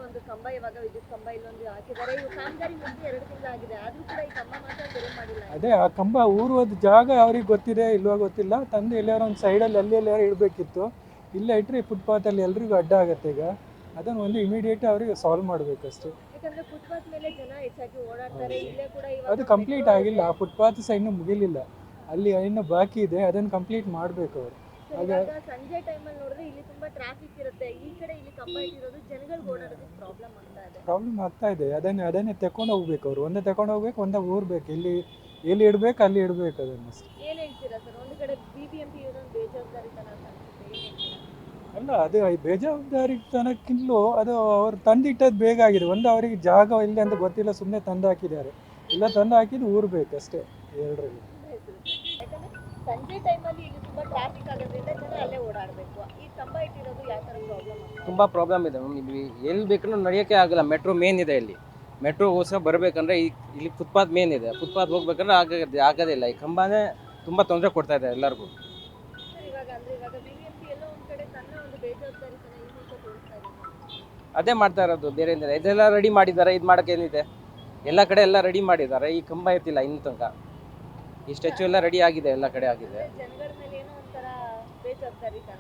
ಒಂದು ಕಂಬ ಇವಾಗ ವಿದ್ಯುತ್ ಕಂಬ ಇಲ್ಲೊಂದು ಹಾಕಿದ್ದಾರೆ. ಇವು ಕಾಮಗಾರಿ ಮುಗಿದು 2 ತಿಂಗಳಾಗಿದೆ. ಆದ್ರೂ ಕೂಡ ಈ ಕಂಬ ಮಾತ್ರ ತೆರವು ಮಾಡಿಲ್ಲ. ಅದೇ ಆ ಕಂಬ ಊರುವುದು ಜಾಗ ಅವ್ರಿಗೆ ಗೊತ್ತಿದೆ ಇಲ್ವಾ ಗೊತ್ತಿಲ್ಲ, ತಂದು ಎಲ್ಲಾರು ಒಂದು ಸೈಡಲ್ಲಿ ಎಲ್ಲೆಲ್ಲಾರು ಇಡಬೇಕಿತ್ತು. ಇಲ್ಲೇ ಇಟ್ಟರೆ ಫುಟ್ಪಾತಲ್ಲಿ ಎಲ್ರಿಗೂ ಅಡ್ಡ ಆಗುತ್ತೆ. ಈಗ ಅದನ್ನು ಒಂದು ಇಮಿಡಿಯೇಟ್ ಅವರಿಗೆ ಸಾಲ್ವ್ ಮಾಡಬೇಕಷ್ಟೇ. ಯಾಕಂದ್ರೆ ಫುಟ್ಪಾತ್ ಮೇಲೆ ಜನ ಹೆಚ್ಚಾಗಿ ಓಡಾಡ್ತಾರೆ. ಇಲ್ಲೇ ಕೂಡ ಅದು ಇವಾಗ ಕಂಪ್ಲೀಟ್ ಆಗಿಲ್ಲ, ಆ ಫುಟ್ಪಾತ್ ಸಹ ಇನ್ನೂ ಮುಗಿಲಿಲ್ಲ, ಅಲ್ಲಿ ಇನ್ನೂ ಬಾಕಿ ಇದೆ, ಅದನ್ನು ಕಂಪ್ಲೀಟ್ ಮಾಡಬೇಕು ಅವರು. ಇವಾಗ ಸಂಜೆ ಟೈಮಲ್ಲಿ ನೋಡಿದ್ರೆ ಇಲ್ಲಿ ತುಂಬಾ ಟ್ರಾಫಿಕ್ ಇರುತ್ತೆ. ಈ ಕಡೆ ಇಲ್ಲಿ ಕಂಬ ಇಟ್ಟಿರೋದು ಜನಗಳಿಗೆ ಓಡಾಡೋದಕ್ಕೆ ಪ್ರಾಬ್ಲಮ್ ಆಗ್ತಾ ಇದೆ. ಅದನ್ನೇ ತಗೊಂಡು ಹೋಗ್ಬೇಕು ಅವರು, ಒಂದೇ ತಗೊಂಡು ಹೋಗ್ಬೇಕು, ಒಂದೇ ಊರ್ಬೇಕು, ಎಲ್ಲಿ ಇಡಬೇಕು ಅಲ್ಲಿ ಇಡಬೇಕು ಅದನ್ನು ಅಷ್ಟೇ. ಏನ್ ಹೇಳ್ತೀರಾ ಸರ್? ಒಂದು ಕಡೆ ಬಿಬಿಎಂಪಿ ಇರೋದು ಬೇಜವಾಬ್ದಾರಿತನ ಅಂತ ಅನ್ಸುತ್ತೆ, ಏನ್ ಹೇಳ್ತೀರಾ? ಅಲ್ಲ, ಅದು ಬೇಜವಾಬ್ದಾರಿತನಕ್ಕಿಂತಲೂ ಅದು ಅವ್ರು ತಂದಿಟ್ಟದ್ದು ಬೇಗ ಆಗಿದೆ. ಒಂದು ಅವರಿಗೆ ಜಾಗ ಇಲ್ಲ ಅಂತ ಗೊತ್ತಿಲ್ಲ, ಸುಮ್ಮನೆ ತಂದು ಹಾಕಿದ್ದಾರೆ. ಇಲ್ಲ ತಂದು ಹಾಕಿದ್ದು ಊರ್ಬೇಕು ಅಷ್ಟೇ, ಎರಡರಲ್ಲಿ. ಯಾಕಂದ್ರೆ ಸಂಜೆ ಟೈಮಲ್ಲಿ ಇಲ್ಲಿ ತುಂಬಾ ಟ್ರಾಫಿಕ್ ಆಗೋದ್ರಿಂದ ಜನ ಅಲ್ಲೇ ಓಡಾಡಬೇಕು. ಈ ಕಂಬ ಇಟ್ಟಿರೋದು ಯಾವ ತರ ಪ್ರಾಬ್ಲಮ್? ತುಂಬ ಪ್ರಾಬ್ಲಮ್ ಇದೆ ಮ್ಯಾಮ್. ಇಲ್ಲಿ ಎಲ್ಲಿ ಬೇಕಂದ್ರೆ ನಡೆಯೋಕ್ಕೆ ಆಗಲ್ಲ. ಮೆಟ್ರೋ ಮೇನ್ ಇದೆ ಇಲ್ಲಿ. ಮೆಟ್ರೋಗೋಸ್ಕರ ಬರಬೇಕಂದ್ರೆ ಇಲ್ಲಿ ಫುಟ್ಪಾತ್ ಮೇನ್ ಇದೆ. ಫುಟ್ಪಾತ್ ಹೋಗ್ಬೇಕಂದ್ರೆ ಆಗೋದಿಲ್ಲ. ಈ ಕಂಬನೇ ತುಂಬ ತೊಂದರೆ ಕೊಡ್ತಾ ಇದೆ ಎಲ್ಲರಿಗೂ. ಇವಾಗ ಬಿಬಿಎಂಪಿ ಎಲ್ಲೋ ಒಂದ್ ಕಡೆ ತನ್ನ ಒಂದು ಬೇಜವಾಬ್ದಾರಿತನ ಈ ಮೂಲಕ ತೋರಿಸ್ತಾ ಇದೆ. ಅದೇ ಮಾಡ್ತಾ ಇರೋದು, ಬೇರೆ ಏನಿಲ್ಲ. ಇದೆಲ್ಲ ರೆಡಿ ಮಾಡಿದ್ದಾರೆ, ಇದು ಮಾಡೋಕ್ಕೆ ಏನಿದೆ, ಎಲ್ಲ ಕಡೆ ಎಲ್ಲ ರೆಡಿ ಮಾಡಿದ್ದಾರೆ. ಈ ಕಂಬ ಎತ್ತಿಲ್ಲ ಇನ್ನೂ ತನಕ. ಈ ಸ್ಟ್ಯಾಚ್ಯೂ ಎಲ್ಲ ರೆಡಿ ಆಗಿದೆ, ಎಲ್ಲ ಕಡೆ ಆಗಿದೆ. ಜನಗಳ ಮೇಲೆ ಏನೋ ಒಂಥರ ಬೇಜವಾಬ್ದಾರಿತನ.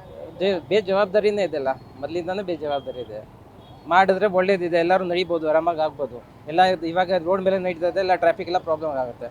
ಬೇಜವಾಬ್ದಾರಿನೇ ಇದೆಲ್ಲ, ಮೊದಲಿಂದಾನೇ ಬೇಜವಾಬ್ದಾರಿ ಇದೆ. ಮಾಡಿದ್ರೆ ಒಳ್ಳೇದಿದೆ, ಎಲ್ಲರೂ ನಡಿಬೋದು, ಆರಾಮಾಗಿ ಆಗ್ಬೋದು. ಎಲ್ಲ ಇವಾಗ ರೋಡ್ ಮೇಲೆ ನಡೀತಾ ಇದೆ, ಎಲ್ಲ ಟ್ರಾಫಿಕ್ ಎಲ್ಲ ಪ್ರಾಬ್ಲಮ್ ಆಗುತ್ತೆ.